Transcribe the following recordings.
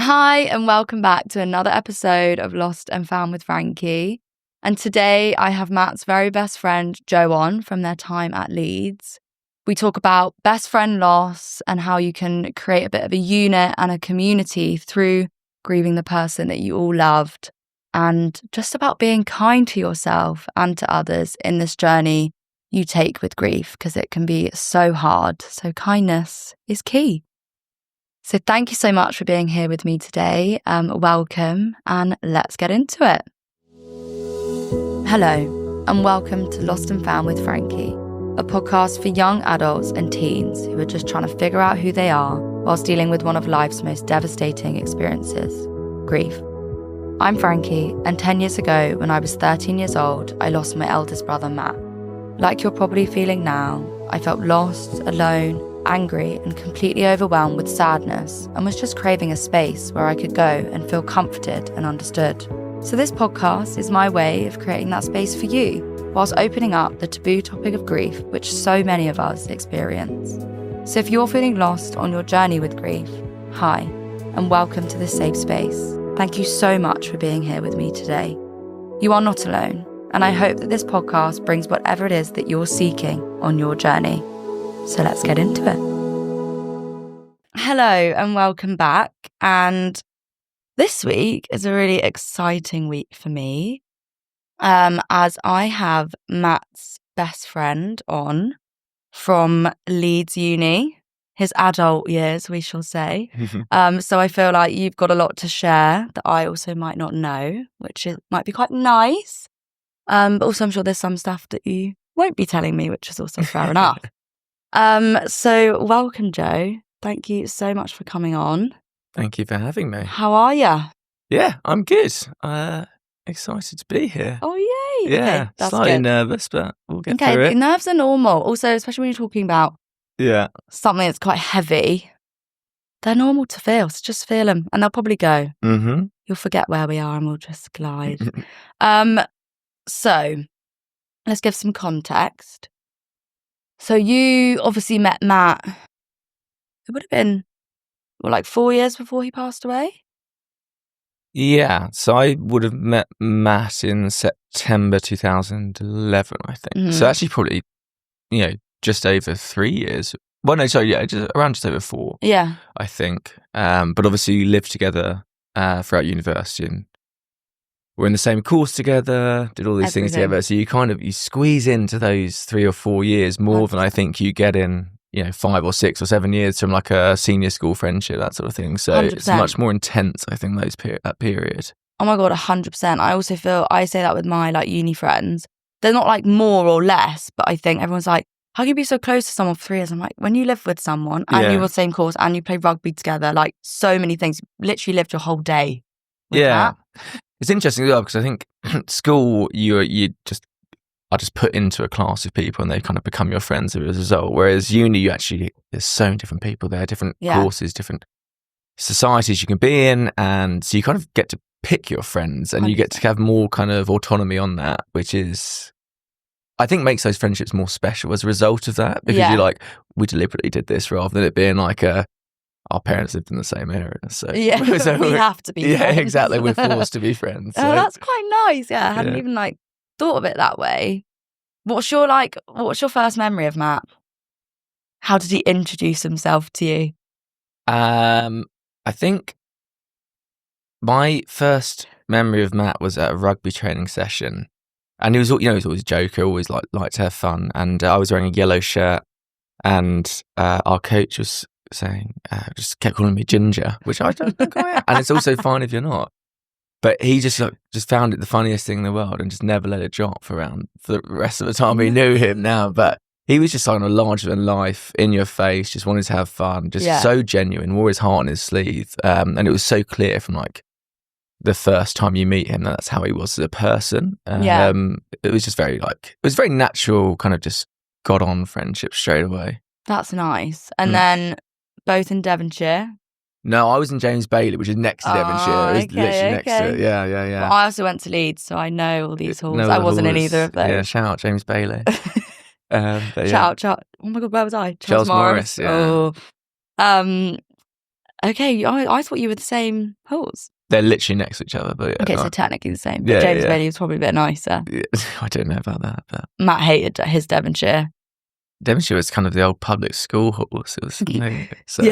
Hi, and welcome back to another episode of Lost and Found with Frankie. And today I have Matt's very best friend, Jo, on from their time at Leeds. We talk about best friend loss and how you can create a bit of a unit and a community through grieving the person that you all loved, and just about being kind to yourself and to others in this journey you take with grief, because it can be so hard. So kindness is key. So thank you so much for being here with me today. Welcome, and let's get into it. Hello, and welcome to Lost and Found with Frankie, a podcast for young adults and teens who are just trying to figure out who they are whilst dealing with one of life's most devastating experiences, grief. I'm Frankie, and 10 years ago, when I was 13 years old, I lost my eldest brother, Matt. Like you're probably feeling now, I felt lost, alone, angry and completely overwhelmed with sadness, and was just craving a space where I could go and feel comforted and understood. So this podcast is my way of creating that space for you, whilst opening up the taboo topic of grief, which so many of us experience. So if you're feeling lost on your journey with grief, hi, and welcome to this safe space. Thank you so much for being here with me today. You are not alone, and I hope that this podcast brings whatever it is that you're seeking on your journey. So let's get into it. Hello and welcome back. And this week is a really exciting week for me, as I have Matt's best friend on from Leeds Uni, his adult years, we shall say. So I feel like you've got a lot to share that I also might not know, which might be quite nice. But also I'm sure there's some stuff that you won't be telling me, which is also fair enough. So welcome, Jo. Thank you so much for coming on. Thank you for having me. How are you? Yeah, I'm good. Excited to be here. Oh, yay. Yeah, Okay, that's slightly good. nervous, but we'll get through it. Nerves are normal. Also, especially when you're talking about something that's quite heavy, they're normal to feel. So just feel them and they'll probably go. Mm-hmm. You'll forget where we are and we'll just glide. So let's give some context. So you obviously met Matt, it would have been, like 4 years before he passed away? Yeah, so I would have met Matt in September 2011, I think. Mm-hmm. So actually probably, just over 3 years. Well, no, sorry, just over 4. Yeah. I think. But obviously we lived together throughout university, and we're in the same course together, did all these things together. So you squeeze into those 3 or 4 years more 100%. Than I think you get in, 5 or 6 or 7 years from like a senior school friendship, that sort of thing. So 100%. It's much more intense, I think, that period. Oh my God, 100%. I also feel, I say that with my like uni friends. They're not like more or less, but I think everyone's like, how can you be so close to someone for 3 years? I'm like, when you live with someone and you're the same course and you play rugby together, like so many things, literally lived your whole day with that. It's interesting as well, because I think school, you just are just put into a class of people and they kind of become your friends as a result. Whereas uni, there's so many different people there, different courses, different societies you can be in. And so you kind of get to pick your friends and 100%. You get to have more kind of autonomy on that, which is, I think, makes those friendships more special as a result of that. Because you're like, we deliberately did this rather than it being like our parents lived in the same area, so we have to be friends. Yeah, exactly. We're forced to be friends. So. Oh, that's quite nice. Yeah, I hadn't even thought of it that way. What's your first memory of Matt? How did he introduce himself to you? I think my first memory of Matt was at a rugby training session, and he was always a joker, always liked to have fun. And I was wearing a yellow shirt, and our coach was saying, just kept calling me Ginger, which I don't think I am. And it's also fine if you're not. But he just found it the funniest thing in the world and just never let it drop around for the rest of the time we knew him now. But he was just like a larger than life, in your face, just wanted to have fun, just so genuine, wore his heart on his sleeve. And it was so clear from like the first time you meet him that that's how he was as a person. It was just very natural, kind of just got on friendship straight away. That's nice. And then both in Devonshire. No, I was in James Bailey, which is next to Devonshire. It was literally next to it. Yeah. Well, I also went to Leeds, so I know all these halls. I wasn't in either of those. Yeah, shout out James Bailey. Shout out. Oh my God, where was I? Charles Morris. Yeah. Oh. Okay, I thought you were the same halls. They're literally next to each other. But Okay, so technically the same. But James Bailey was probably a bit nicer. Yeah, I don't know about that. But Matt hated his Devonshire. Devonshire was kind of the old public school halls. It was, so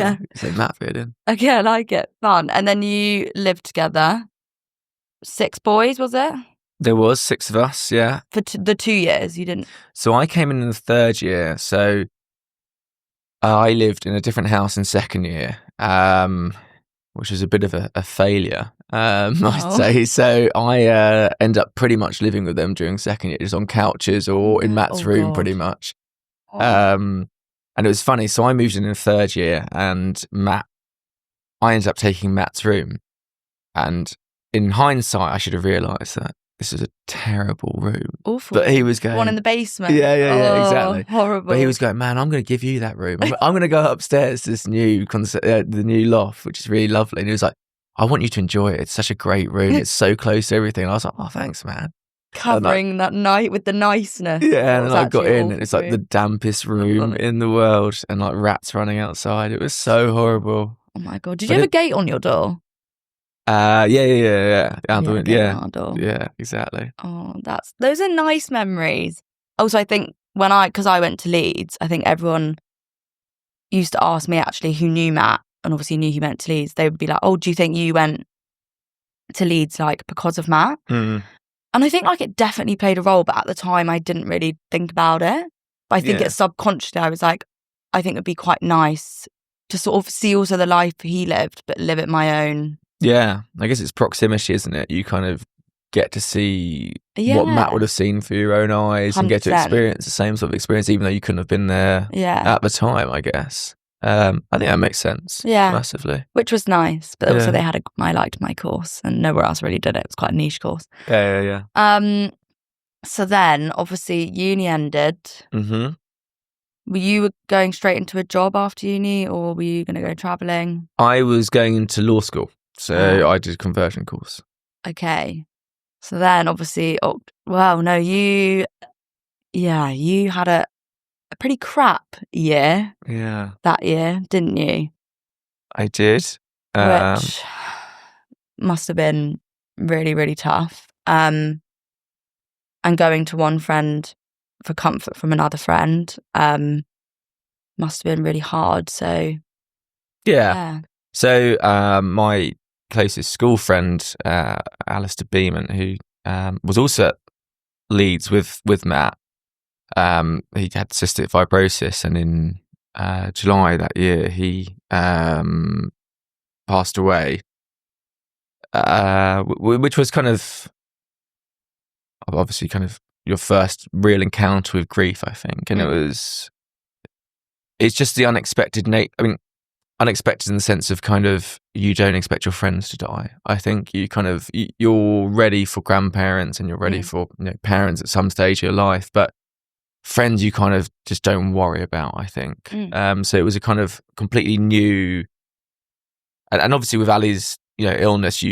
Matt fit in. Okay, I like it. Fun. And then you lived together. 6 boys, was it? There was 6 of us, yeah. For the 2 years, you didn't... So I came in the 3rd year. So I lived in a different house in 2nd year, which was a bit of a failure, I'd say. So I ended up pretty much living with them during 2nd year, just on couches or in Matt's room, pretty much. And it was funny. So I moved in the 3rd year, and I ended up taking Matt's room. And in hindsight, I should have realised that this is a terrible room. Awful. But he was going... One in the basement. Yeah, exactly. Horrible. But he was going, man, I'm going to give you that room. I'm going to go upstairs to this new the new loft, which is really lovely. And he was like, I want you to enjoy it. It's such a great room. It's so close to everything. And I was like, oh, thanks, man. Covering that night with the niceness. Yeah, and I got in, and it's like the dampest room in the world, and like rats running outside. It was so horrible. Oh my God. Did you have a gate on your door? Yeah. Yeah, exactly. Oh, those are nice memories. Also, I think because I went to Leeds, I think everyone used to ask me actually who knew Matt, and obviously knew he went to Leeds. They would be like, oh, do you think you went to Leeds like because of Matt? And I think like it definitely played a role, but at the time I didn't really think about it. But I think it's subconsciously, I was like, I think it'd be quite nice to sort of see also the life he lived, but live it my own. Yeah, I guess it's proximity, isn't it? You kind of get to see what Matt would have seen through your own eyes 100%. And get to experience the same sort of experience, even though you couldn't have been there at the time, I guess. I think that makes sense. Yeah. Massively. Which was nice. But also I liked my course, and nowhere else really did it. It was quite a niche course. Yeah. So then obviously uni ended. Mm-hmm. Were you going straight into a job after uni, or were you going to go travelling? I was going into law school. So I did a conversion course. Okay. So then obviously, you had a pretty crap year. Yeah. That year, didn't you? I did. Which must have been really, really tough. And going to one friend for comfort from another friend must have been really hard. So yeah. So my closest school friend, Alistair Beeman, who was also at Leeds with Matt, he had cystic fibrosis, and in July that year he passed away, which was kind of obviously kind of your first real encounter with grief, I think. And it's just the unexpected unexpected in the sense of kind of you don't expect your friends to die. I think you're ready for grandparents, and you're ready for parents at some stage of your life, but friends you kind of just don't worry about, I think. So it was a kind of completely new, and obviously with Ali's illness,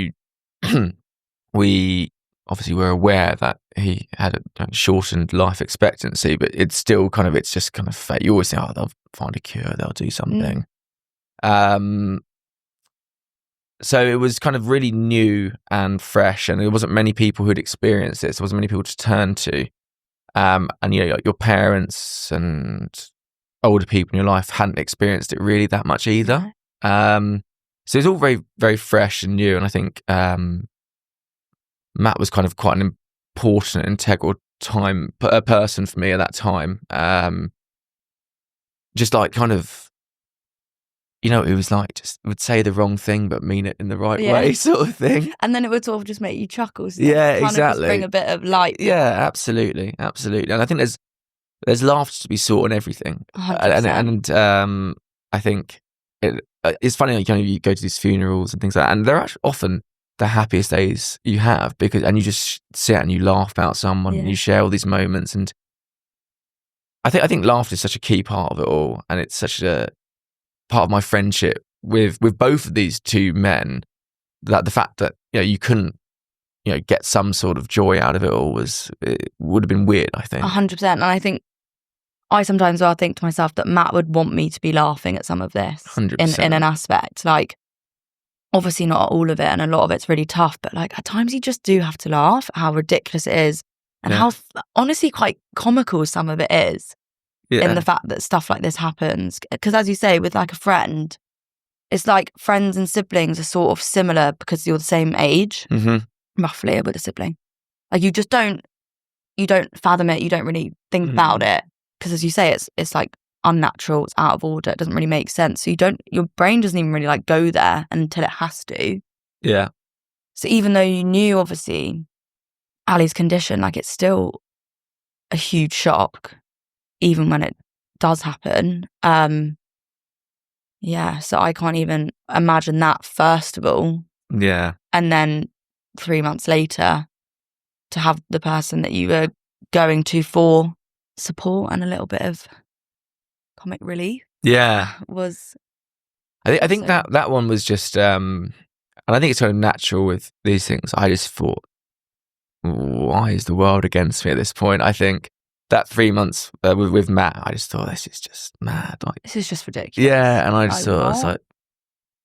we obviously were aware that he had a shortened life expectancy, but it's just kind of fate. You always think, they'll find a cure, they'll do something. So it was kind of really new and fresh, and there wasn't many people who'd experienced it. There wasn't many people to turn to. And your parents and older people in your life hadn't experienced it really that much either. So it was all very, very fresh and new. And I think Matt was kind of quite an important, integral person for me at that time. Just like kind of, it was like just would say the wrong thing but mean it in the right way, sort of thing. And then it would sort of just make you chuckle. Yeah, kind exactly. Of just bring a bit of light. Yeah, absolutely. And I think there's laughter to be sought in everything. 100%. And I think it's funny, you go to these funerals and things like that, and they're actually often the happiest days you have, and you just sit and you laugh about someone and you share all these moments. And I think laughter is such a key part of it all, and it's such a part of my friendship with both of these two men, that the fact that you couldn't get some sort of joy out of it all would have been weird, I think. 100%. And I think I sometimes think to myself that Matt would want me to be laughing at some of this 100%. in an aspect. Like, obviously not all of it, and a lot of it's really tough, but like at times you just do have to laugh at how ridiculous it is, and how honestly quite comical some of it is, in the fact that stuff like this happens. Because as you say, with like a friend, it's like friends and siblings are sort of similar because you're the same age, roughly, with a sibling. Like you don't fathom it, you don't really think about it, because as you say, it's like unnatural, it's out of order, it doesn't really make sense. So your brain doesn't even really like go there until it has to. Yeah. So even though you knew obviously Ali's condition, like it's still a huge shock, even when it does happen. Yeah, so I can't even imagine that, first of all. Yeah. And then 3 months later, to have the person that you were going to for support and a little bit of comic relief. Yeah. Was... I think that one was just, and I think it's kind of natural with these things. I just thought, why is the world against me at this point? I think that 3 months with Matt, I just thought, this is just mad. Like, this is just ridiculous. Yeah, and I just thought, I was like,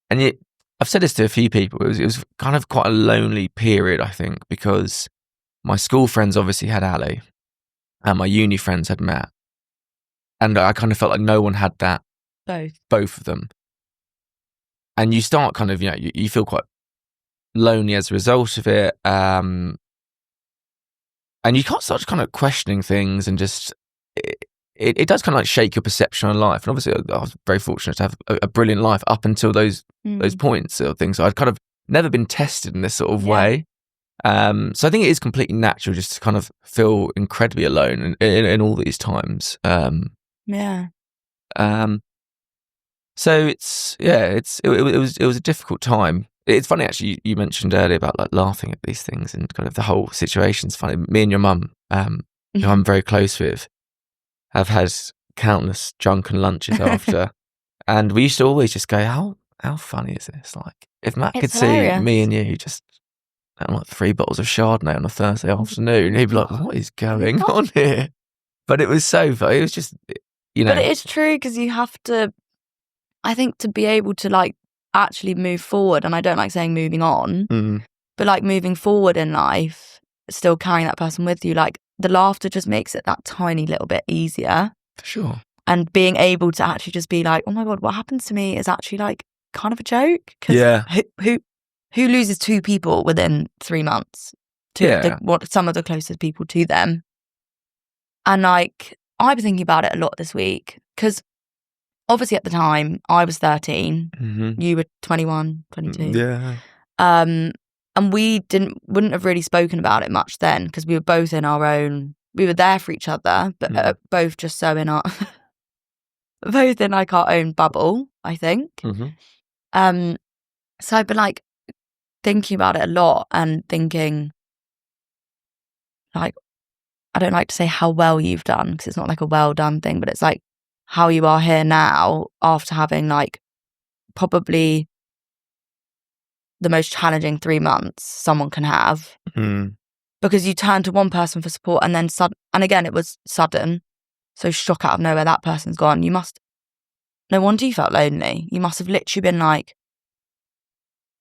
and yet, I've said this to a few people, it was kind of quite a lonely period, I think, because my school friends obviously had Ali, and my uni friends had Matt. And I kind of felt like no one had that. Both of them. And you start kind of, you feel quite lonely as a result of it. And you can't start kind of questioning things, and just, it does kind of like shake your perception on life. And obviously I was very fortunate to have a brilliant life up until those points or things. So I'd kind of never been tested in this sort of way. So I think it is completely natural just to kind of feel incredibly alone in all these times. So it was a difficult time. It's funny actually, you mentioned earlier about like laughing at these things, and kind of the whole situation's funny. Me and your mum, who I'm very close with, have had countless drunken lunches after, and we used to always just go, how funny is this? Like, if Matt could see me and you just like 3 bottles of Chardonnay on a Thursday afternoon, he'd be like, what is going on here? But it was so funny. It was just, But it is true, because you have to, I think, to be able to like actually move forward, and I don't like saying moving on, but like moving forward in life, still carrying that person with you, like the laughter just makes it that tiny little bit easier. For sure. And being able to actually just be like, oh my God, what happens to me is actually like kind of a joke. Cause who loses 2 people within 3 months? Some of the closest people to them. And like, I've been thinking about it a lot this week, because obviously at the time I was 13, you were 21, 22. Yeah. And we wouldn't have really spoken about it much then, because we were both in our own, we were there for each other, but both just so in our, both in like our own bubble, I think. So I've been like thinking about it a lot, and thinking like, I don't like to say how well you've done, because it's not like a well done thing, but it's like how you are here now after having like probably the most challenging 3 months someone can have, because you turn to one person for support, and then and again it was sudden, so shock out of nowhere, that person's gone. No wonder you felt lonely. You must have literally been like,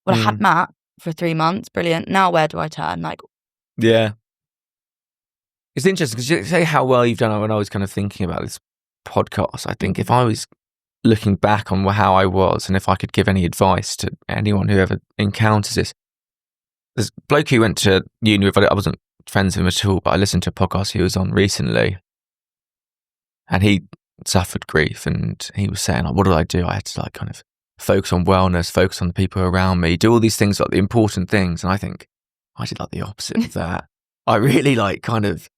well, I had Matt for 3 months, brilliant, now where do I turn? Like, yeah, it's interesting because you say how well you've done. When I was kind of thinking about this podcast, I think if I was looking back on how I was, and if I could give any advice to anyone who ever encounters this bloke who went to uni with, I wasn't friends with him at all, but I listened to a podcast he was on recently, and he suffered grief, and he was saying, like, what did I do? I had to like kind of focus on wellness, focus on the people around me, do all these things, like the important things. And I think I did like the opposite of that. I really like kind of,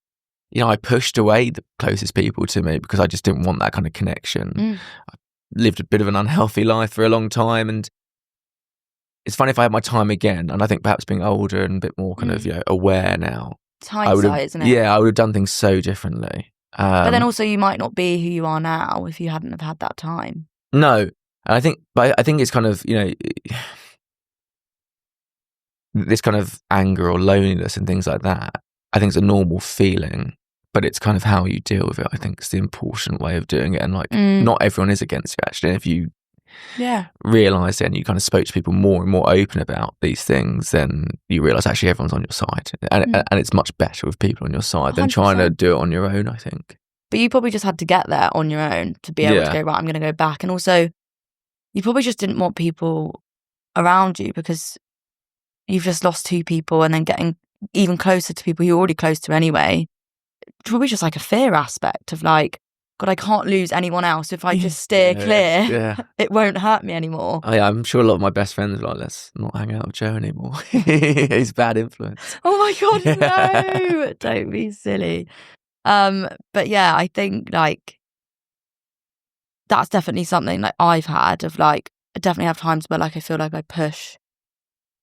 I pushed away the closest people to me because I just didn't want that kind of connection. I lived a bit of an unhealthy life for a long time, and it's funny, if I had my time again, and I think perhaps being older and a bit more kind of aware now, it's hindsight, isn't it? Yeah, I would have done things so differently. But then also you might not be who you are now if you hadn't have had that time. No, and I think it's kind of this kind of anger or loneliness and things like that. I think it's a normal feeling, but it's kind of how you deal with it. I think it's the important way of doing it, and like not everyone is against you actually. And if you realised it and you kind of spoke to people more and more open about these things, then you realise actually everyone's on your side. And it's much better with people on your side than 100%. trying to do it on your own, I think. But you probably just had to get there on your own to be able to go, right, I'm going to go back. And also, you probably just didn't want people around you because you've just lost 2 people, and then getting even closer to people you're already close to anyway. It's probably just like a fear aspect of like, God, I can't lose anyone else. If I just steer clear, it won't hurt me anymore. Oh, yeah, I'm sure a lot of my best friends are like, let's not hang out with Joe anymore. He's a bad influence. Oh my God, no, don't be silly. But yeah, I think like that's definitely something like I've had of like, I definitely have times where like I feel like I push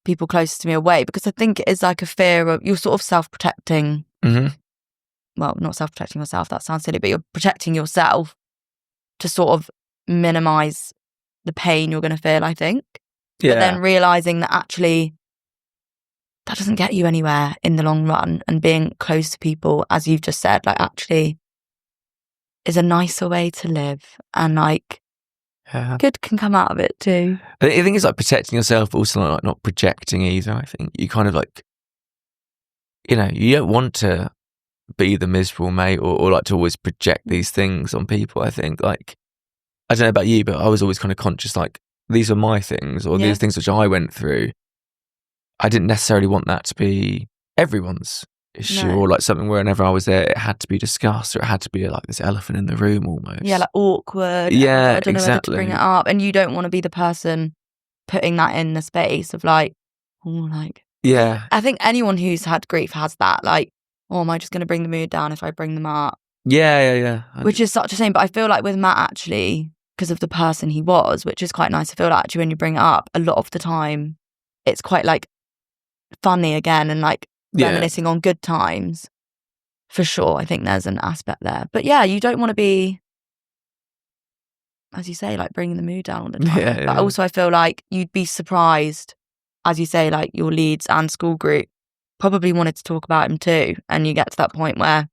people closest to me away because I think it is like a fear of you're sort of self-protecting. Well, not self-protecting yourself, that sounds silly, but you're protecting yourself to sort of minimise the pain you're going to feel, I think. But then realising that actually that doesn't get you anywhere in the long run, and being close to people, as you've just said, like actually is a nicer way to live, and like good can come out of it too. I think it's like protecting yourself, but also like not projecting either. I think you kind of like, you know, you don't want to be the miserable mate or like to always project these things on people. I think like, I don't know about you, but I was always kind of conscious like these are my things or these things which I went through. I didn't necessarily want that to be everyone's issue or like something whenever I was there it had to be discussed or it had to be like this elephant in the room almost. Yeah, like awkward. Yeah, I don't know whether to bring it up, and you don't want to be the person putting that in the space of like, oh, like I think anyone who's had grief has that like, oh, am I just going to bring the mood down if I bring them up? Yeah. Which is such a shame. But I feel like with Matt actually, because of the person he was, which is quite nice, I feel like actually when you bring it up, a lot of the time it's quite like funny again and like reminiscing on good times. For sure, I think there's an aspect there. But yeah, you don't want to be, as you say, like bringing the mood down all the time. But also I feel like you'd be surprised, as you say, like your Leeds and school group probably wanted to talk about him too. And you get to that point where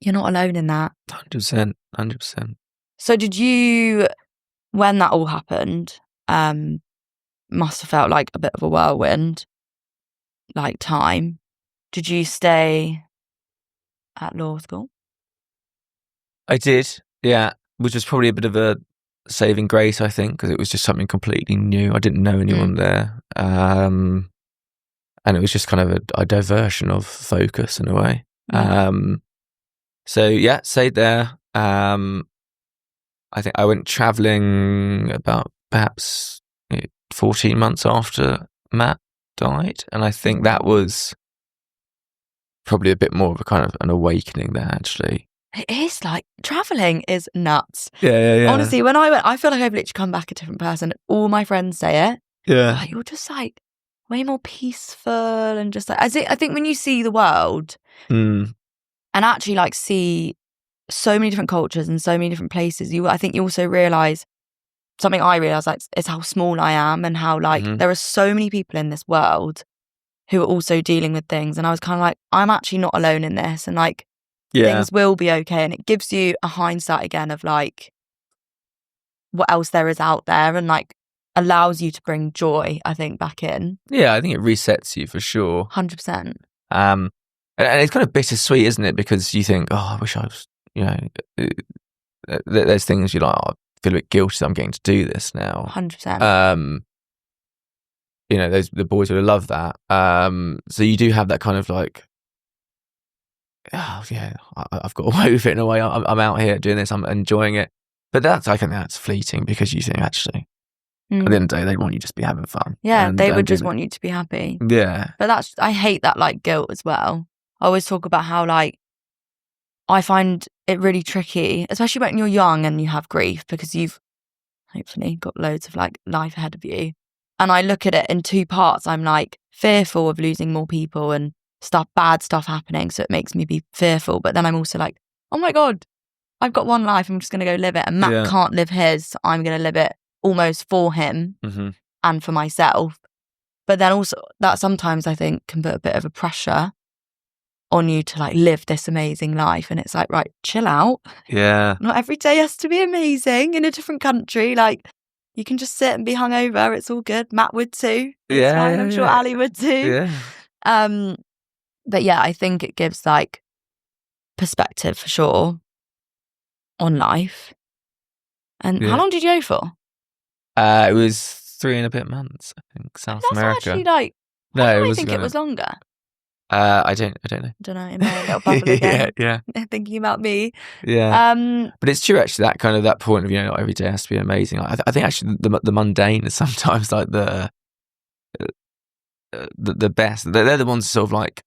you're not alone in that. 100%. So did you, when that all happened, must have felt like a bit of a whirlwind, like time. Did you stay at law school? I did, yeah, which was probably a bit of a saving grace, I think, because it was just something completely new. I didn't know anyone there. And it was just kind of a diversion of focus in a way. So yeah, stayed there. I think I went travelling about perhaps 14 months after Matt died. And I think that was probably a bit more of a kind of an awakening there, actually. It is like, travelling is nuts. Yeah. Honestly, when I went, I feel like I've literally come back a different person. All my friends say it. Yeah. Like, you're just like way more peaceful and just like, I think when you see the world and actually like see so many different cultures and so many different places, I think you also realise something I realised like is how small I am and how like there are so many people in this world who are also dealing with things. And I was kind of like, I'm actually not alone in this. And like, things will be okay. And it gives you a hindsight again of like what else there is out there and like allows you to bring joy, I think, back in. Yeah, I think it resets you for sure. 100%. And it's kind of bittersweet, isn't it? Because you think, oh, I wish I was, you know, there's things you're like, oh, I feel a bit guilty that I'm getting to do this now. 100%. You know, the boys would have loved that. So you do have that kind of like, oh yeah, I've got away with it in a way. I'm out here doing this. I'm enjoying it. But I think that's fleeting because you think actually, at the end of the day, they want you to just be having fun. Yeah, they would just want you to be happy. Yeah. But I hate that like guilt as well. I always talk about how like I find it really tricky, especially when you're young and you have grief because you've hopefully got loads of like life ahead of you. And I look at it in 2 parts. I'm like fearful of losing more people and bad stuff happening. So it makes me be fearful. But then I'm also like, oh my God, I've got one life. I'm just going to go live it. And Matt can't live his. So I'm going to live it almost for him and for myself. But then also that sometimes I think can put a bit of a pressure on you to like live this amazing life. And it's like, right, chill out. Yeah. Not every day has to be amazing in a different country. Like, You can just sit and be hungover. It's all good. Matt would too. It's Yeah, fine. yeah, I'm sure yeah. Ali would too. Yeah. But yeah, I think it gives like perspective for sure on life. And how long did you go for? It was 3 and a bit months, I think, South That's America. actually like, No, why it do I was think it was longer? I don't know. I don't know, in my little bubble again. Yeah. Thinking about me. Yeah. But it's true, actually, that point of, not every day has to be amazing. Like, I think actually the mundane is sometimes like the best. They're the ones sort of like,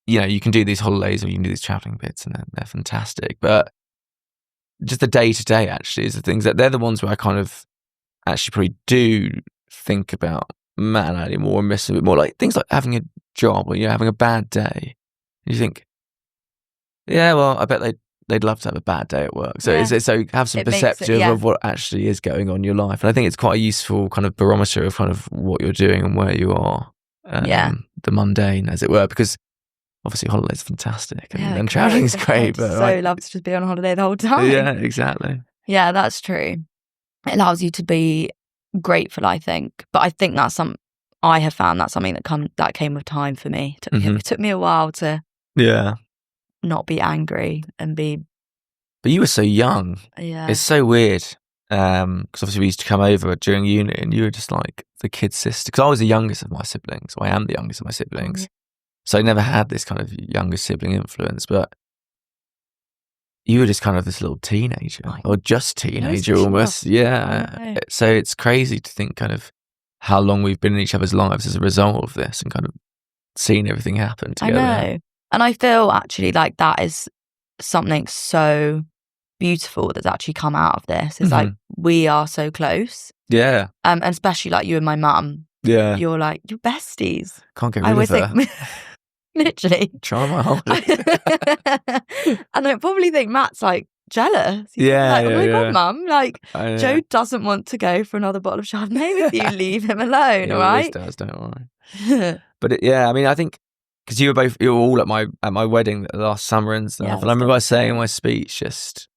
you can do these holidays or you can do these traveling bits and they're fantastic. But just the day to day actually is the things that they're the ones where I kind of actually probably do think about Matt and Ali more and miss a bit more. Like things like having a job or having a bad day. And you think, yeah, well, I bet they'd love to have a bad day at work. So so have some perception of what actually is going on in your life. And I think it's quite a useful kind of barometer of kind of what you're doing and where you are. The mundane, as it were, because obviously holidays are fantastic and traveling's great. But I'd love to just be on holiday the whole time. Yeah, exactly. Yeah, that's true. It allows you to be grateful, I think. But I think I have found that's something that came with time for me. It took me a while to not be angry and be. But you were so young. Yeah. It's so weird. Because obviously we used to come over during uni and you were just like the kid sister. Because I was the youngest of my siblings. Or I am the youngest of my siblings. So I never had this kind of younger sibling influence. But you were just kind of this little teenager, or just teenager almost. Yeah. So it's crazy to think kind of how long we've been in each other's lives as a result of this and kind of seeing everything happen together. I know. And I feel actually like that is something so beautiful that's actually come out of this. It's like we are so close. Yeah. And especially like you and my mum. Yeah. You're besties. Can't get rid of her. Literally. Try my hardest. And I probably think Matt's like jealous. He's God, Mum, like Joe doesn't want to go for another bottle of Chardonnay with you. Leave him alone, all right? He always does, don't worry. But I mean, I think because you were all at my wedding last summer and stuff, and I remember saying in my speech, just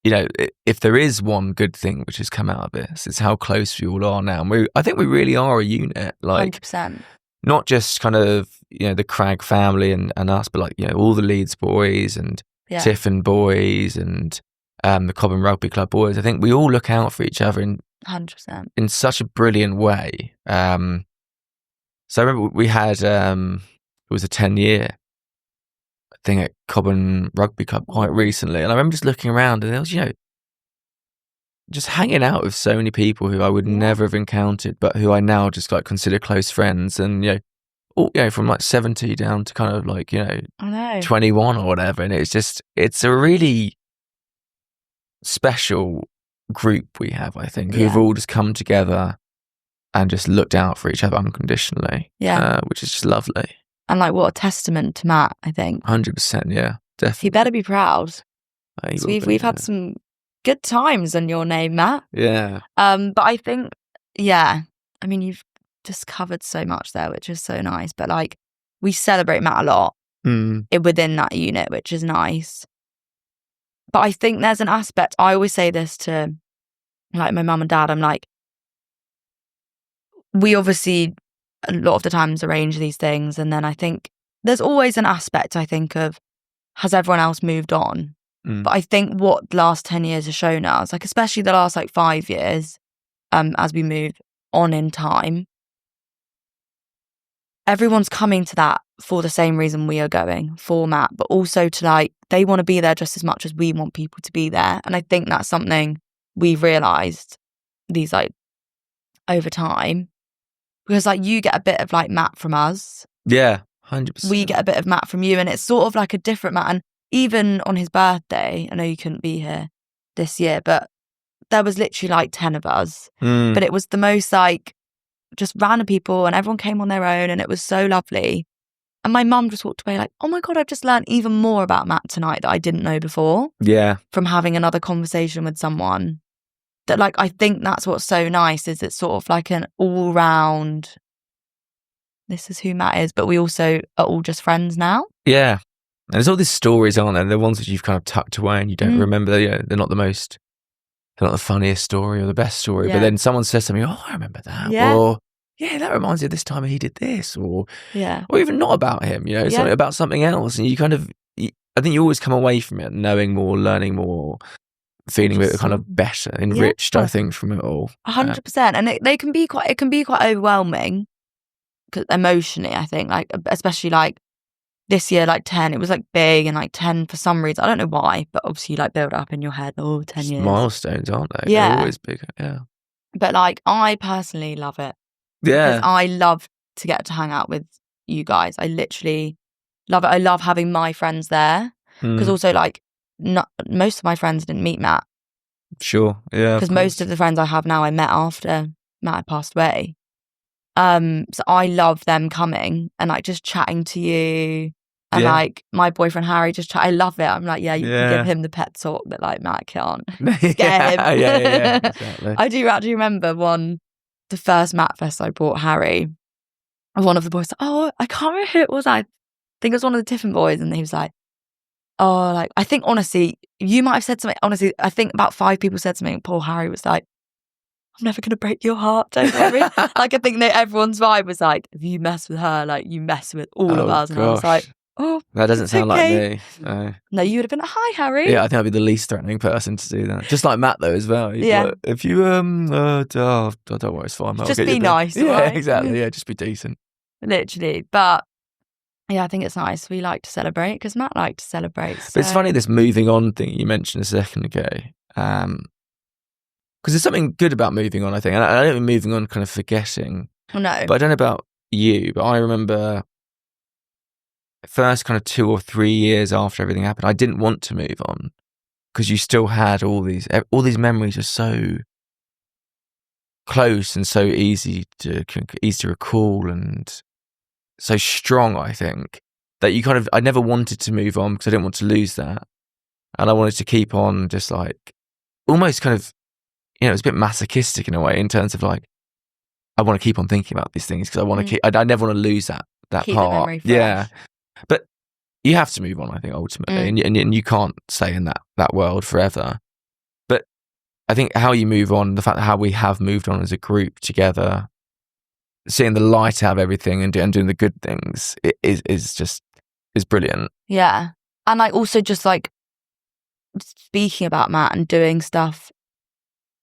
if there is one good thing which has come out of this, it's how close we all are now. And I think we really are a unit, like 100%. Not just kind of the Crag family and us, but like all the Leeds boys and Tiffin boys and the Cobham Rugby Club boys. I think we all look out for each other in 100% in such a brilliant way. So I remember we had it was a 10-year thing at Cobham Rugby Club quite recently, and I remember just looking around and there was just hanging out with so many people who I would never have encountered, but who I now just like consider close friends, and from like 70 down to kind of like I know 21 or whatever, and it's a really special group we have, I think, who've all just come together and just looked out for each other unconditionally, which is just lovely. And like what a testament to Matt, I think. 100%, yeah, definitely. He better be proud. We've had some good times on your name, Matt. Yeah. But I think, I mean, you've just covered so much there, which is so nice. But like, we celebrate Matt a lot within that unit, which is nice. But I think there's an aspect, I always say this to like my mum and dad, I'm like, we obviously a lot of the times arrange these things. And then I think there's always an aspect, I think, of has everyone else moved on? But I think what the last 10 years has shown us, like especially the last like 5 years, as we move on in time, everyone's coming to that for the same reason we are going, for Matt, but also to like, they want to be there just as much as we want people to be there. And I think that's something we've realised these like over time, because like you get a bit of like Matt from us. Yeah, 100%. We get a bit of Matt from you, and it's sort of like a different Matt. And even on his birthday, I know you couldn't be here this year, but there was literally like 10 of us. But it was the most like just random people, and everyone came on their own, and it was so lovely. And my mum just walked away like, oh my God, I've just learned even more about Matt tonight that I didn't know before. Yeah. From having another conversation with someone. That like, I think that's what's so nice, is it's sort of like an all round, this is who Matt is, but we also are all just friends now. Yeah. And there's all these stories, aren't there? The ones that you've kind of tucked away and you don't remember. They're not the most not the funniest story or the best story, but Yeah. then someone says to me, "Oh, I remember that," Yeah. or "Yeah, that reminds me of this time he did this," or even not about him, Yeah. something about something else, and you kind of, I think you always come away from it knowing more, learning more, feeling a bit kind of better, enriched. I think from it all, 100%, and it can be quite overwhelming, 'cause emotionally, I think, like, especially like this year, like 10, it was like big, and like 10 for some reason, I don't know why, but obviously you like build up in your head, 10 years. Milestones, aren't they? Yeah. They're always big. Yeah. But like, I personally love it. Because I love to get to hang out with you guys. I literally love it. I love having my friends there. Because also, like, most of my friends didn't meet Matt. Sure. Yeah. Because most of the friends I have now I met after Matt had passed away. So I love them coming and like just chatting to you. And like my boyfriend Harry I love it. I'm like, you can give him the pep talk that like Matt can't. Scare him. Yeah, exactly. I do actually remember the first Matt Fest I brought Harry. One of the boys, I can't remember who it was. I think it was one of the Tiffin boys, and he was like, like, I think honestly, you might have said something. Honestly, I think about 5 people said something. Poor Harry was like, "I'm never gonna break your heart, don't worry." Like, I think that everyone's vibe was like, "If you mess with her, like you mess with all of us." And I was like, that doesn't sound like me. No, you would have been like, "Hi, Harry." Yeah, I think I'd be the least threatening person to do that. Just like Matt though as well. Like, if you don't worry, it's fine. Just be nice. Yeah, right? exactly. Yeah, just be decent. Literally, but yeah, I think it's nice. We like to celebrate because Matt liked to celebrate. So. But it's funny, this moving on thing you mentioned a second ago. Because there's something good about moving on, I think. And I don't mean moving on kind of forgetting. No. But I don't know about you, but I remember first kind of 2 or 3 years after everything happened, I didn't want to move on because you still had all these memories are so close and so easy to recall and so strong, I think, that I never wanted to move on because I didn't want to lose that. And I wanted to keep on just like almost kind of, it's a bit masochistic in a way in terms of like, I want to keep on thinking about these things because I want to I never want to lose that keep part. The memory fresh. Yeah. But you have to move on, I think, ultimately. And you can't stay in that world forever. But I think how you move on, the fact that how we have moved on as a group together, seeing the light out of everything and doing the good things is brilliant. Yeah. And like also just like speaking about Matt and doing stuff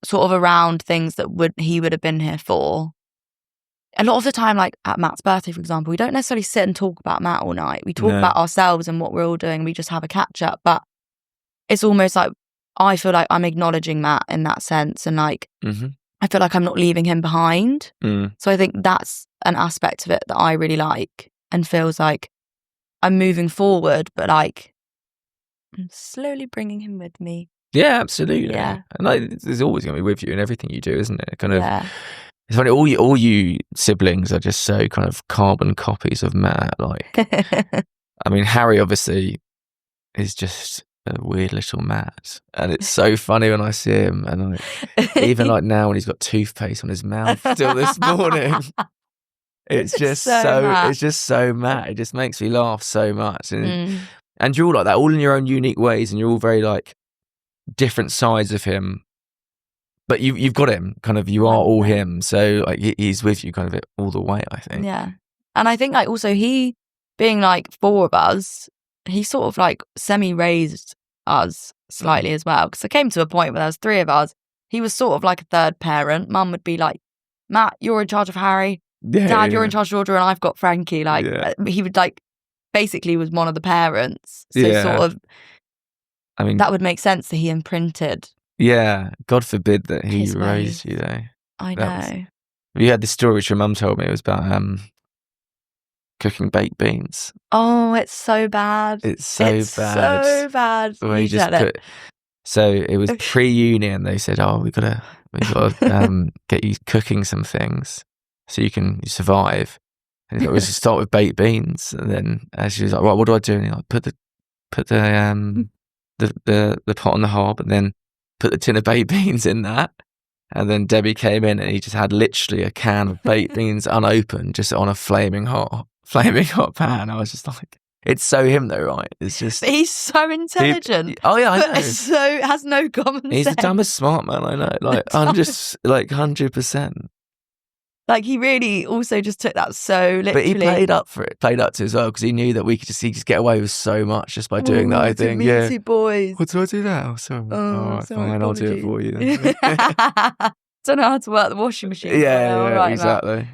sort of around things that he would have been here for. A lot of the time, like at Matt's birthday, for example, we don't necessarily sit and talk about Matt all night. We talk about ourselves and what we're all doing. We just have a catch up. But it's almost like I feel like I'm acknowledging Matt in that sense. And like, I feel like I'm not leaving him behind. So I think that's an aspect of it that I really like and feels like I'm moving forward, but like I'm slowly bringing him with me. Yeah, absolutely. Yeah. And like, there's always going to be with you in everything you do, isn't it? Kind of. Yeah. It's funny, all you siblings are just so kind of carbon copies of Matt. Like, I mean, Harry obviously is just a weird little Matt, and it's so funny when I see him, and like, even like now when he's got toothpaste on his mouth still this morning, it's just it's just so Matt. It just makes me laugh so much, and you're all like that, all in your own unique ways, and you're all very like different sides of him. But you've got him, kind of, you are all him. So like he's with you kind of all the way, I think. Yeah. And I think like also he, being like 4 of us, he sort of like semi-raised us slightly as well. Because it came to a point where there was 3 of us. He was sort of like a third parent. Mum would be like, Matt, you're in charge of Harry. Dad, you're in charge of Georgia, and I've got Frankie. Like he would like, basically was one of the parents. So sort of, I mean, that would make sense that he imprinted. Yeah, God forbid that he raised you, though. I know. You had this story which your mum told me. It was about cooking baked beans. Oh, it's so bad. It's so bad. Where you just so it was pre-uni, and they said, "Oh, we gotta get you cooking some things so you can survive." And it was to start with baked beans, and then she was like, "Right, what do I do?" And he like put the pot on the hob, and then put the tin of baked beans in that. And then Debbie came in, and he just had literally a can of baked beans unopened, just on a flaming hot pan. I was just like, it's so him though, right? It's just But he's so intelligent. oh yeah, I but know. so has no common He's sense. the dumbest smart man I know. Like I'm just like 100%. Like he really also just took that so literally. But he played up for it, played up to it as well, because he knew that he could just get away with so much just by doing that. I think, me too, boys. What do I do now? Sorry. All right, sorry, fine, I'll do it for you. Then. Don't know how to work the washing machine. Exactly.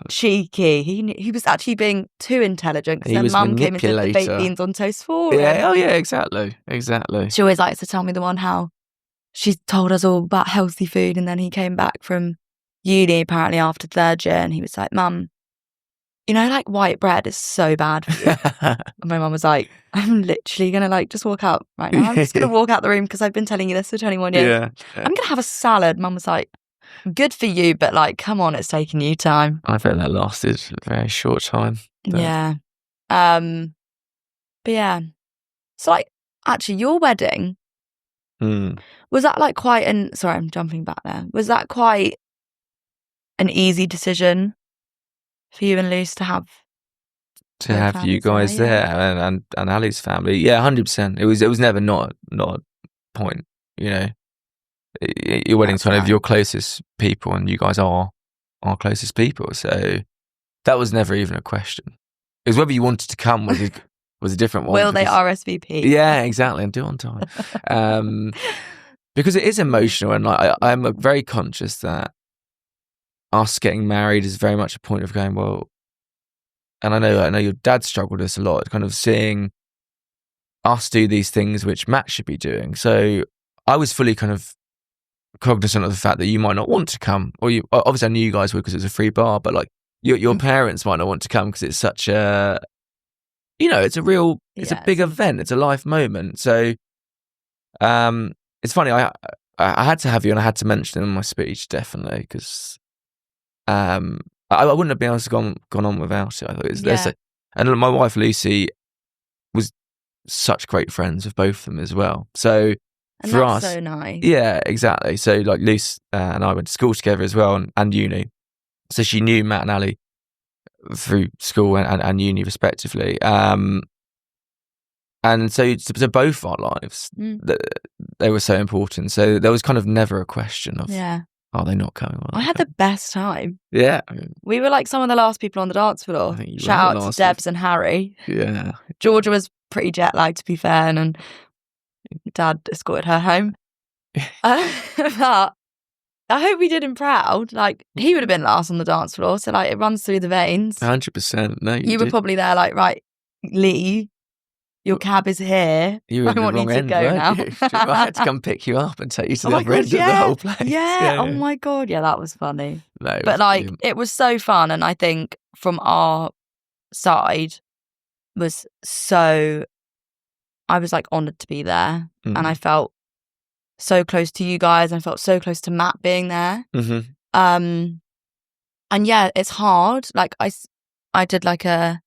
Cheeky. He was actually being too intelligent because then Mum came and did the baked beans on toast for him. Yeah, exactly. She always likes to tell me the one how she told us all about healthy food, and then he came back from uni apparently after third year, and he was like, Mum, you know, like white bread is so bad for you. And my mum was like, I'm literally gonna like just walk out right now. I'm just gonna walk out the room because I've been telling you this for 21 years. Yeah. I'm gonna have a salad. Mum was like, good for you, but like, come on, it's taking you time. I bet that lasted a very short time. But... Yeah. But yeah. So like, actually, your wedding, was that like quite sorry, I'm jumping back there. Was that quite an easy decision for you and Luce to have you guys there and Ali's family? Yeah, 100%. It was never not a point, you know. Your wedding's kind of your closest people, and you guys are our closest people, so that was never even a question. It was whether you wanted to come was a different one. Will they RSVP? Yeah, exactly, and do it on time. Because it is emotional, and like I'm very conscious that us getting married is very much a point of going, well, and I know your dad struggled with this a lot, kind of seeing us do these things which Matt should be doing. So I was fully kind of cognizant of the fact that you might not want to come, or you obviously I knew you guys would because it's a free bar, but like your parents might not want to come because it's such a, you know, it's a big event, it's a life moment. So it's funny, I had to have you, and I had to mention it in my speech, definitely, because I wouldn't have been able to gone on without it. I thought it was and my wife Lucy was such great friends with both of them as well. So and for that's us, so nice. Yeah, exactly. So like Luce and I went to school together as well, and uni. So she knew Matt and Ali through school and uni respectively. And so both our lives, they were so important. So there was kind of never a question of, are they not coming? I had the best time. Yeah. We were like some of the last people on the dance floor. Shout out to Debs and Harry. Yeah. Georgia was pretty jet lagged, to be fair, and Dad escorted her home. But I hope we did him proud. Like, he would have been last on the dance floor, so like it runs through the veins. 100%. No, you were probably there like, right, Lee, your cab is here. You were I want you to go now. I had to come pick you up and take you to the other end of the whole place. Yeah. Oh my God. Yeah, that was funny. No, but like, it was so fun. And I think from our side I was like honoured to be there. And I felt so close to you guys. And I felt so close to Matt being there. Mm-hmm. And yeah, it's hard. Like I did like I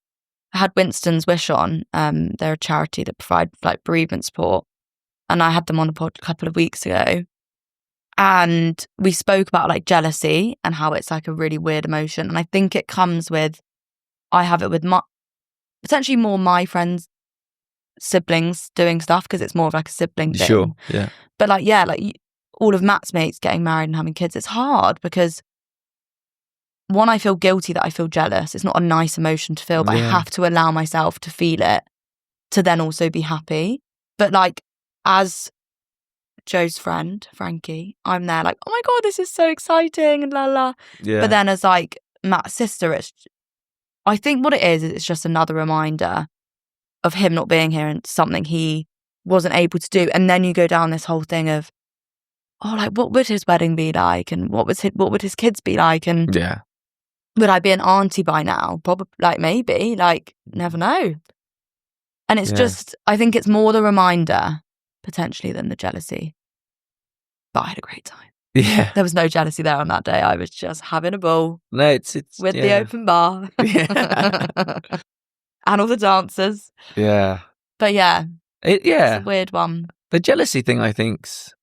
had Winston's Wish on. They're a charity that provide like bereavement support. And I had them on the pod a couple of weeks ago. And we spoke about like jealousy and how it's like a really weird emotion. And I think it comes with, I have it with potentially more my friends' siblings doing stuff because it's more of like a sibling thing. Sure, yeah. But like, yeah, like all of Matt's mates getting married and having kids, it's hard because one, I feel guilty that I feel jealous. It's not a nice emotion to feel, but I have to allow myself to feel it to then also be happy. But like, as Joe's friend, Frankie, I'm there like, oh my God, this is so exciting and la la. Yeah. But then as like Matt's sister, I think what it is it's just another reminder of him not being here and something he wasn't able to do. And then you go down this whole thing of, oh, like, what would his wedding be like? And what would his kids be like? And would I be an auntie by now? Probably, like, maybe, like, never know. And it's just, I think it's more the reminder, potentially, than the jealousy. But I had a great time. Yeah. There was no jealousy there on that day. I was just having a ball. No, it's with the open bar. Yeah. And all the dancers. Yeah. But yeah. It's a weird one. The jealousy thing, I think's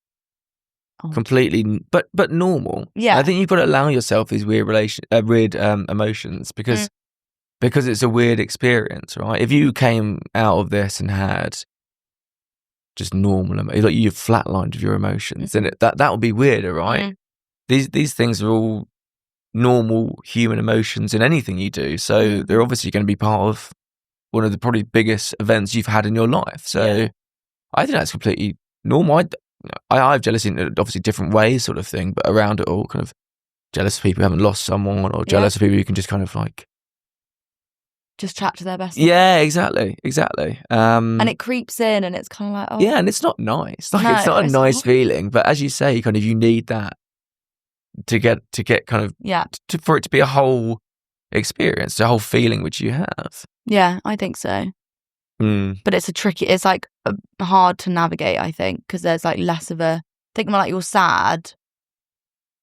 completely, but normal. Yeah. I think you've got to allow yourself these weird emotions because because it's a weird experience, right? If you came out of this and had just normal, like you've flatlined of your emotions, then that would be weirder, right? These things are all normal human emotions in anything you do, so they're obviously going to be part of one of the probably biggest events you've had in your life. So I think that's completely normal. I have jealousy in obviously different ways, sort of thing, but around it all, kind of jealous of people who haven't lost someone, or jealous of people who can just kind of like just chat to their best friend. Yeah, exactly. And it creeps in, and it's kind of like, oh yeah, and it's not nice. Like, no, it's not a nice feeling. But as you say, kind of, you need that to get kind of for it to be a whole experience, a whole feeling which you have. Yeah, I think so. But it's like hard to navigate, I think, because there's like less of a, think about like you're sad,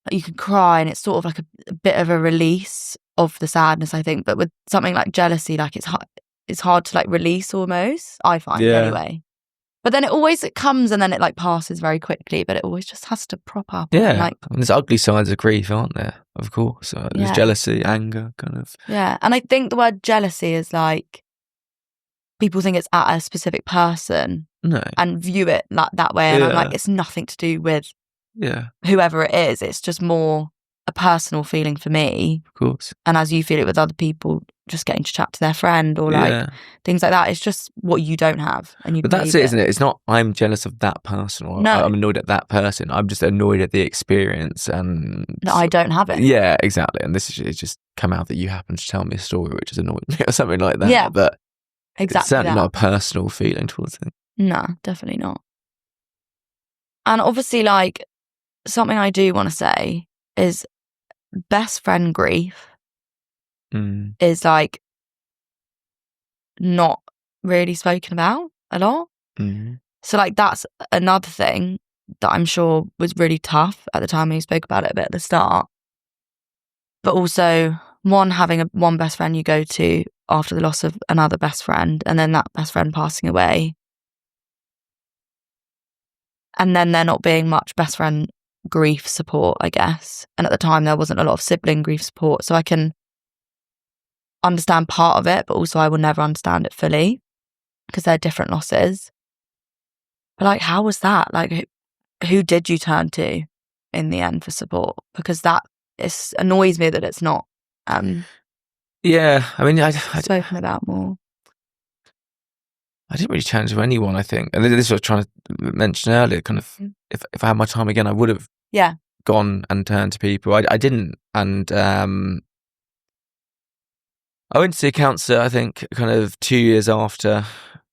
like you can cry, and it's sort of like a bit of a release of the sadness, I think. But with something like jealousy, like it's hard to like release almost, I find anyway. But then it comes and then it like passes very quickly, but it always just has to prop up. Yeah, and there's ugly sides of grief, aren't there? Of course. There's jealousy, anger, kind of. Yeah, and I think the word jealousy is like, people think it's at a specific person and view it like that way. And I'm like, it's nothing to do with whoever it is. It's just more a personal feeling for me. Of course. And as you feel it with other people, just getting to chat to their friend or like things like that. It's just what you don't have. But that's it, isn't it? It's not I'm jealous of that person or I'm annoyed at that person. I'm just annoyed at the experience and... No, I don't have it. Yeah, exactly. And this is it's just come out that you happen to tell me a story which has annoyed me or something like that. Yeah. But exactly, it's certainly not a personal feeling towards it. No, definitely not. And obviously, like, something I do want to say is best friend grief is like not really spoken about a lot. So like that's another thing that I'm sure was really tough at the time when you spoke about it a bit at the start. But also, having one best friend you go to after the loss of another best friend, and then that best friend passing away, and then there not being much best friend grief support, I guess. And at the time there wasn't a lot of sibling grief support, so I can understand part of it, but also I will never understand it fully because they're different losses. But like, how was that? Like, who did you turn to in the end for support? Because that annoys me that it's not yeah, I mean, I spoken about more. I didn't really turn to anyone, I think. And this is what I was trying to mention earlier, kind of, if I had my time again, I would have gone and turned to people. I didn't. And I went to see a counsellor, I think, kind of 2 years after,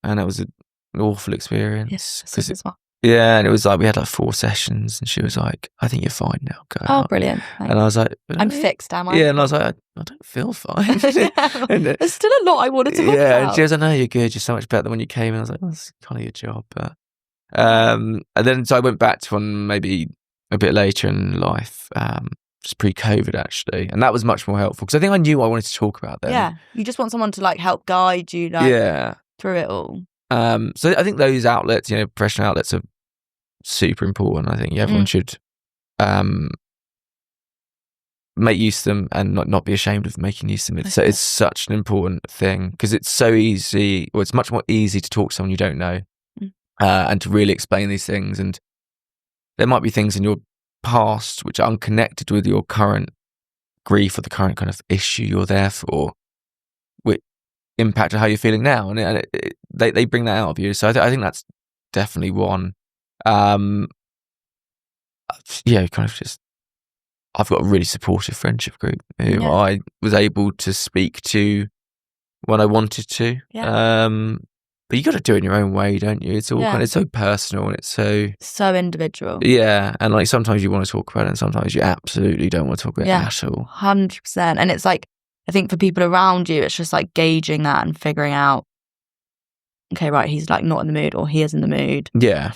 and it was an awful experience. Yes, yeah, and it was like, we had like 4 sessions, and she was like, I think you're fine now, go out. Brilliant. Thanks. And I was like... I'm fixed, am I? Yeah, and I was like, I don't feel fine. And, there's still a lot I want to talk about. Yeah, and she was like, no, you're good, you're so much better than when you came. And I was like, well, that's kind of your job. But, and then, so I went back to one maybe a bit later in life, just pre-COVID actually, and that was much more helpful, because I think I knew what I wanted to talk about then. Yeah, you just want someone to like help guide you through it all. So I think those outlets, professional outlets, are super important. I think everyone should make use of them and not be ashamed of making use of them. It's such an important thing, because it's so easy, or it's much more easy to talk to someone you don't know and to really explain these things. And there might be things in your past which are unconnected with your current grief or the current kind of issue you're there for, which impact on how you're feeling now, and they bring that out of you. So I think that's definitely one. Kind of just, I've got a really supportive friendship group who I was able to speak to when I wanted to. But you got to do it in your own way, don't you? It's all it's so personal, and it's so individual. Yeah, and like sometimes you want to talk about it, and sometimes you absolutely don't want to talk about it at all. 100%. And it's like, I think for people around you, it's just like gauging that and figuring out, okay, right, he's like not in the mood, or he is in the mood. Yeah.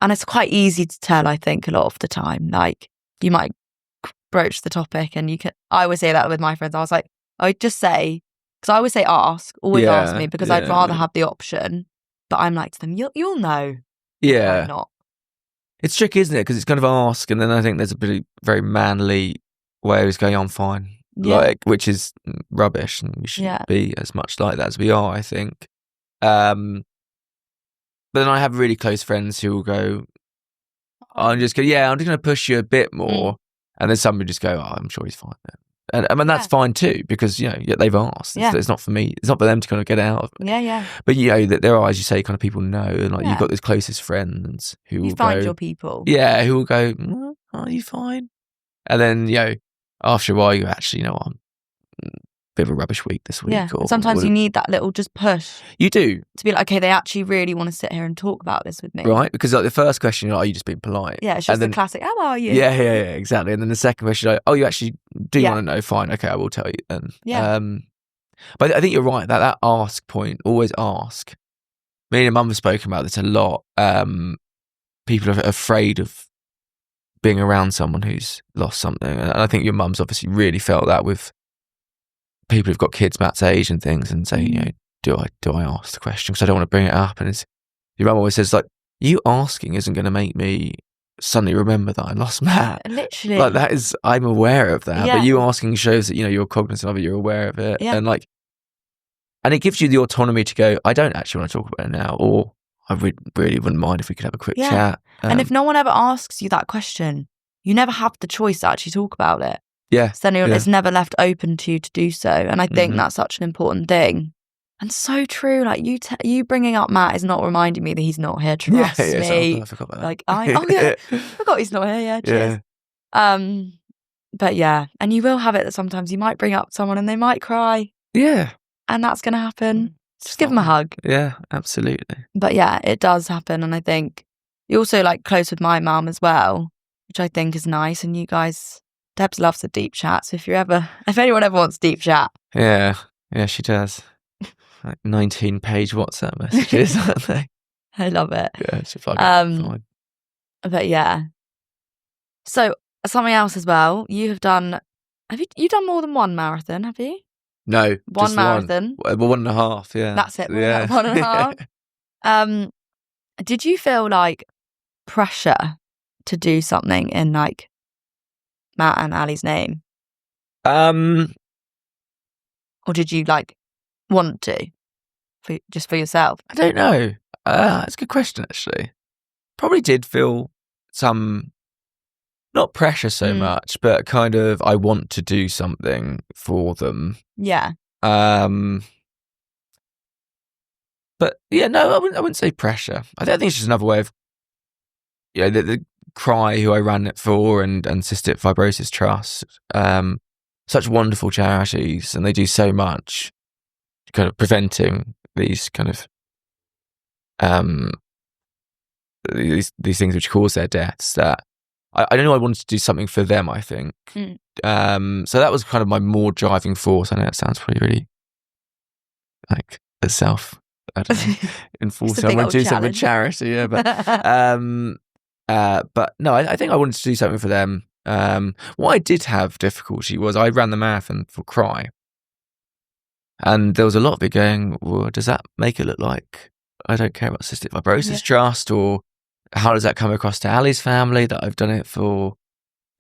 And it's quite easy to tell, I think, a lot of the time. Like, you might broach the topic, and I always say that with my friends. I would just say, because I always say always ask me, because I'd rather have the option. But I'm like to them, you'll know. Yeah. Not. It's tricky, isn't it? Because it's kind of ask, and then I think there's a very manly way of just going, I'm fine. like, which is rubbish, and we shouldn't be as much like that as we are, I think. But then I have really close friends who will go, I'm just going to push you a bit more. And then somebody just go, I'm sure he's fine then. And I mean, that's fine too, because, they've asked. It's not for me. It's not for them to kind of get out of it. Yeah. But, that there are, as you say, kind of people know. And like, you've got those closest friends who will find your people. Yeah, who will go, are you fine? And then, after a while, you actually, I'm a bit of a rubbish week this week. Yeah, and sometimes you need that little just push. You do. To be like, okay, they actually really want to sit here and talk about this with me. Right, because like the first question, are you just being polite? Yeah, it's just the classic, how are you? Yeah, exactly. And then the second question, you actually do want to know? Fine, okay, I will tell you then. Yeah. But I think you're right, that ask point, always ask. Me and Mum have spoken about this a lot. People are afraid of being around someone who's lost something. And I think your mum's obviously really felt that with people who've got kids Matt's age and things, and say, do I ask the question? Because I don't want to bring it up. And your mum always says, like, you asking isn't going to make me suddenly remember that I lost Matt. Literally. Like, that is, I'm aware of that. But you asking shows that, you're cognizant of it, you're aware of it. Yeah. And it gives you the autonomy to go, I don't actually want to talk about it now, or I really wouldn't mind if we could have a quick chat. And if no one ever asks you that question, you never have the choice to actually talk about it. Yeah. So then it's never left open to you to do so. And I think that's such an important thing. And so true. Like, you bringing up Matt is not reminding me that he's not here. Trust me. I forgot about that. Like, I forgot he's not here. Yeah, cheers. But yeah, and you will have it that sometimes you might bring up someone and they might cry. Yeah. And that's going to happen. Just give them a hug. Yeah, absolutely. But yeah, it does happen. And I think you're also like close with my mum as well, which I think is nice. And you guys, Debs loves a deep chat. So if anyone ever wants deep chat. Yeah, she does. Like 19-page WhatsApp messages, aren't they? I love it. Yeah, it's fine. But yeah. So something else as well. You have done done more than one marathon, have you? No, one marathon. Well, 1.5, yeah. That's it. Yeah. 1.5. Did you feel like pressure to do something in like Matt and Ali's name? Or did you like want to, just for yourself? I don't know. That's a good question, actually. Probably did feel some, not pressure so much, but kind of, I want to do something for them. Yeah. But yeah, no, I wouldn't say pressure. I think it's just another way of, the Cry, who I ran it for, and Cystic Fibrosis Trust, such wonderful charities, and they do so much kind of preventing these kind of these things which cause their deaths, that I don't know, I wanted to do something for them, I think. So that was kind of my more driving force. I know it sounds pretty really like a self, I don't know, enforced. I want to do something with charity, yeah, but no, I think I wanted to do something for them. What I did have difficulty was I ran the marathon for Cry, and there was a lot of it going, well, does that make it look like I don't care about Cystic Fibrosis Trust, or how does that come across to Ali's family that I've done it for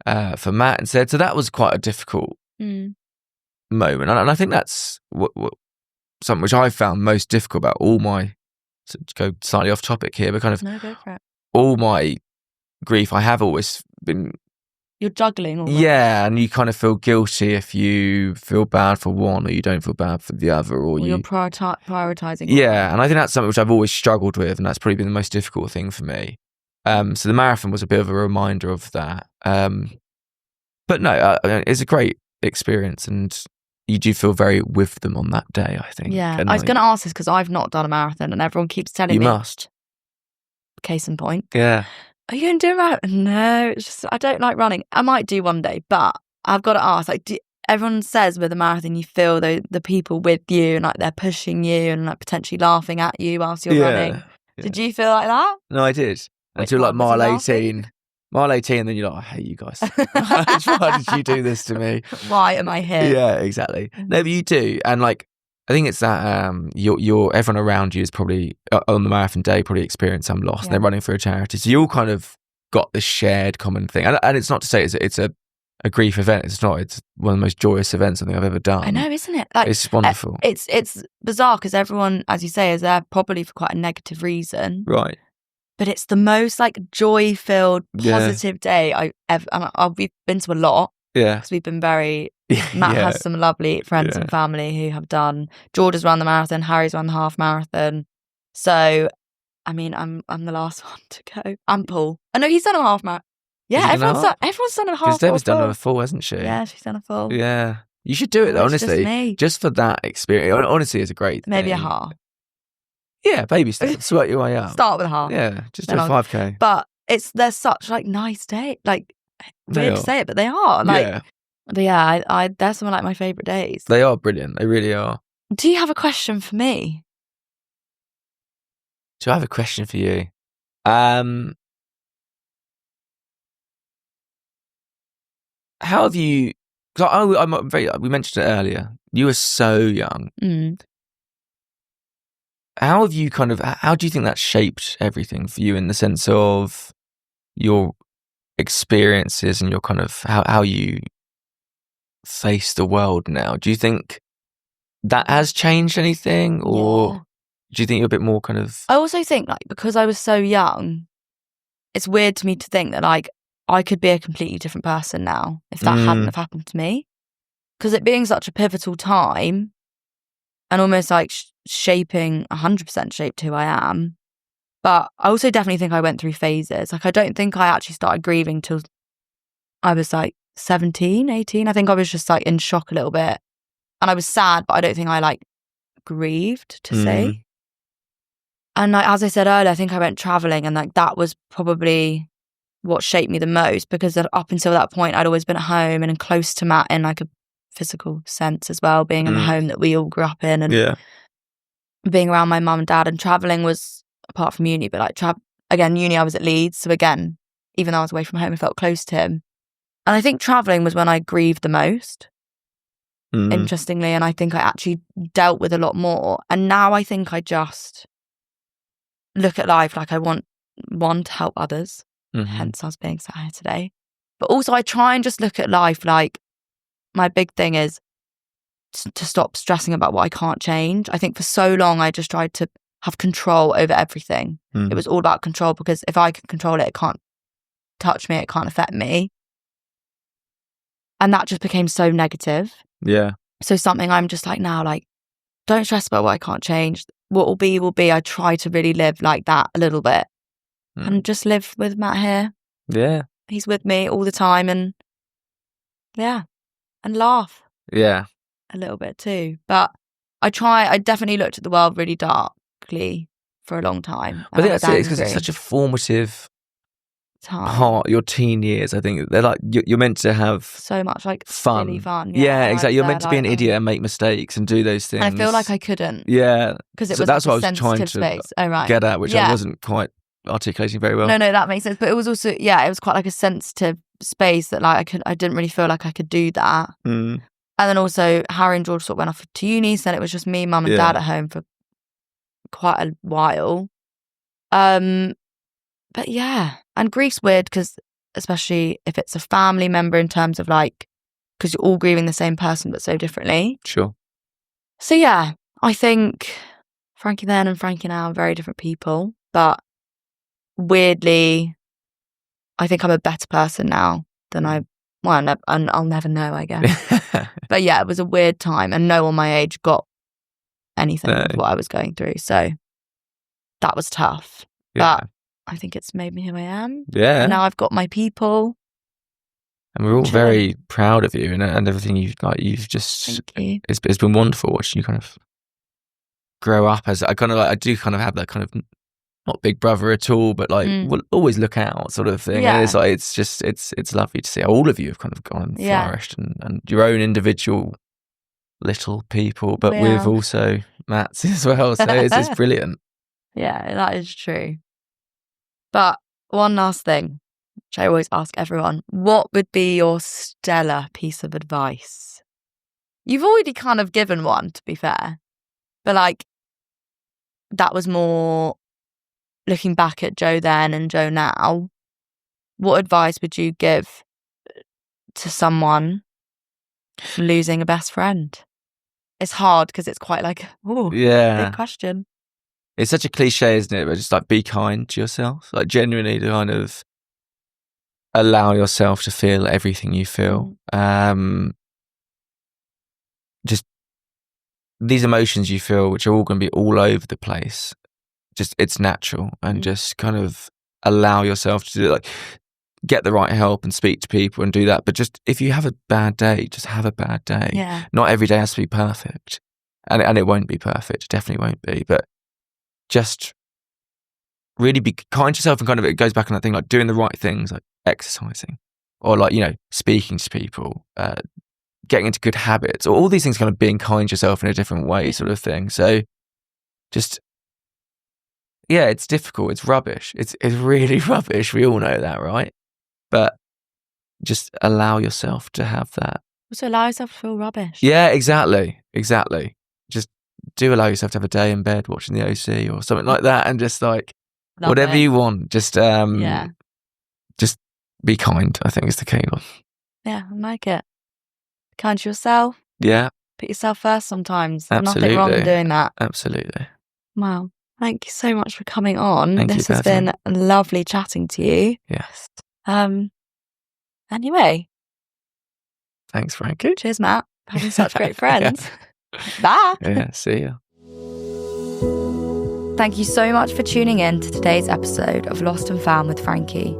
Matt instead? So that was quite a difficult moment, and I think that's what something which I found most difficult about all my, to go slightly off topic here, but kind of go for it. All my grief, I have always been, you're juggling all that. Yeah, and you kind of feel guilty if you feel bad for one, or you don't feel bad for the other, or you're prioritizing. Yeah, and I think that's something which I've always struggled with, and that's probably been the most difficult thing for me. So the marathon was a bit of a reminder of that. But no, it's a great experience, and you do feel very with them on that day, I think. Yeah, and I was going to ask this because I've not done a marathon, and everyone keeps telling me. You must. Case in point. Yeah. Are you going to do a marathon? No, it's just, I don't like running. I might do one day, but I've got to ask, like, everyone says with a marathon, you feel the people with you, and like they're pushing you and like potentially laughing at you whilst you're running. Yeah. Did you feel like that? No, I did. Until like mile 18. Mile 18, and then you're like, I hate you guys. Why did you do this to me? Why am I here? Yeah, exactly. No, but you do. And like, I think it's that everyone around you is probably on the marathon day probably experienced some loss, and they're running for a charity. So you all kind of got this shared common thing. And it's not to say it's a a grief event. It's not. It's one of the most joyous events I think I've ever done. I know, isn't it? Like, it's wonderful. It's bizarre because everyone, as you say, is there probably for quite a negative reason. Right. But it's the most like joy-filled, positive day I ever. We've been to a lot. Yeah. Because we've been very. Matt has some lovely friends and family who have done. George has run the marathon. Harry's run the half marathon. So, I mean, I'm the last one to go. And Paul. I know he's done a half marathon. Yeah, everyone's done a half. Because Debbie's done a full, hasn't she? Yeah, she's done a full. Yeah, you should do it though, honestly. Just for that experience, honestly, it's a great thing. Maybe a half. Yeah, baby steps. Sweat your way up. Start with a half. Yeah, just do a 5K. But they're such like nice days. Like weird to say it, but they are. Like, but yeah, they're some of like my favourite days. They are brilliant. They really are. Do you have a question for me? Do I have a question for you? How have you? Because I'm very. We mentioned it earlier. You were so young. How have you how do you think that shaped everything for you in the sense of your experiences and your how you face the world now? Do you think that has changed anything, or do you think you're a bit more I also think like because I was so young, it's weird to me to think that like I could be a completely different person now if that hadn't have happened to me. Because it being such a pivotal time and almost like shaping 100% shaped who I am. But I also definitely think I went through phases. Like I don't think I actually started grieving till I was like 17, 18. I think I was just like in shock a little bit. And I was sad, but I don't think I like grieved to say. And like, as I said earlier, I think I went traveling and like that was probably what shaped me the most because up until that point, I'd always been at home and close to Matt in like a physical sense as well, being in the home that we all grew up in and being around my mum and dad. And traveling was, apart from uni, but like again, uni I was at Leeds. So again, even though I was away from home, I felt close to him. And I think traveling was when I grieved the most, interestingly. And I think I actually dealt with a lot more. And now I think I just look at life like I want to help others. Hence us being sat here today. But also I try and just look at life like my big thing is to stop stressing about what I can't change. I think for so long I just tried to have control over everything. It was all about control because if I can control it, it can't touch me, it can't affect me. And that just became so negative. Yeah. So something I'm just like now, like, don't stress about what I can't change. What will be, will be. I try to really live like that a little bit. And just live with Matt here. Yeah. He's with me all the time and and laugh. Yeah. A little bit too. But I definitely looked at the world really darkly for a long time. I think that's it, because it's such a formative part, your teen years. I think they're like, you're meant to have so much like fun. Silly fun. Yeah, exactly. You're meant to be an idiot and make mistakes and do those things. And I feel like I couldn't. Yeah. Because it was that's what I was trying to get at, which I wasn't quite articulating very well. No, that makes sense. But it was also, it was quite like a sensitive space that like I didn't really feel like I could do that. And then also Harry and George sort of went off to uni, so then it was just me, mum and dad at home for quite a while. But yeah, and grief's weird because especially if it's a family member in terms of like, because you're all grieving the same person but so differently. Sure. So yeah, I think Frankie then and Frankie now are very different people, but weirdly, I think I'm a better person now than I'll never know, I guess. But yeah, it was a weird time and no one my age got anything of what I was going through. So that was tough. Yeah. But I think it's made me who I am. Yeah. And now I've got my people. And we're all very proud of you and everything you've just... Thank you. It's been wonderful watching you grow up as... I do have that not big brother at all, but we'll always look out sort of thing. Yeah. And it's lovely to see how all of you have gone and flourished and your own individual little people, but with also Matt's as well. So it's brilliant. Yeah, that is true. But one last thing, which I always ask everyone, what would be your stellar piece of advice? You've already kind of given one, to be fair, but that was more looking back at Joe then and Joe now. What advice would you give to someone losing a best friend? It's hard because it's quite like, big question. It's such a cliche, isn't it? But just like be kind to yourself, like genuinely to kind of allow yourself to feel everything you feel. Just these emotions you feel, which are all going to be all over the place. Just it's natural, and just kind of allow yourself to do it. Like get the right help and speak to people and do that. But just if you have a bad day, just have a bad day. Yeah. Not every day has to be perfect, and it won't be perfect. It definitely won't be. But just really be kind to yourself, and kind of it goes back on that thing like doing the right things, like exercising, or like speaking to people, getting into good habits, or all these things, kind of being kind to yourself in a different way, sort of thing. So just. Yeah, it's difficult. It's rubbish. It's really rubbish. We all know that, right? But just allow yourself to have that. Also allow yourself to feel rubbish. Yeah, exactly. Just do allow yourself to have a day in bed watching the OC or something like that, and just like whatever you want. Just just be kind, I think is the key one. Yeah, I like it. Be kind to yourself. Yeah. Put yourself first sometimes. Absolutely. Nothing wrong in doing that. Absolutely. Wow. Thank you so much for coming on. Thank you, this has been lovely chatting to you. Yes. Anyway. Thanks, Frankie. Cheers, Matt. Having such great friends. Bye. Yeah, see ya. Thank you so much for tuning in to today's episode of Lost and Found with Frankie.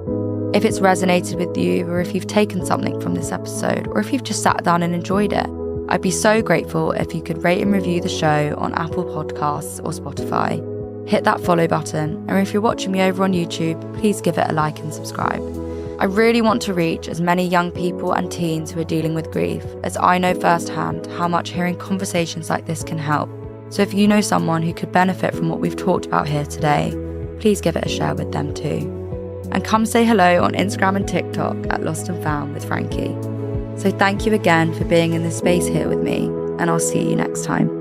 If it's resonated with you, or if you've taken something from this episode, or if you've just sat down and enjoyed it, I'd be so grateful if you could rate and review the show on Apple Podcasts or Spotify. Hit that follow button, and if you're watching me over on YouTube, please give it a like and subscribe. I really want to reach as many young people and teens who are dealing with grief, as I know firsthand how much hearing conversations like this can help. So if you know someone who could benefit from what we've talked about here today, please give it a share with them too. And come say hello on Instagram and TikTok at Lost and Found with Frankie. So thank you again for being in this space here with me, and I'll see you next time.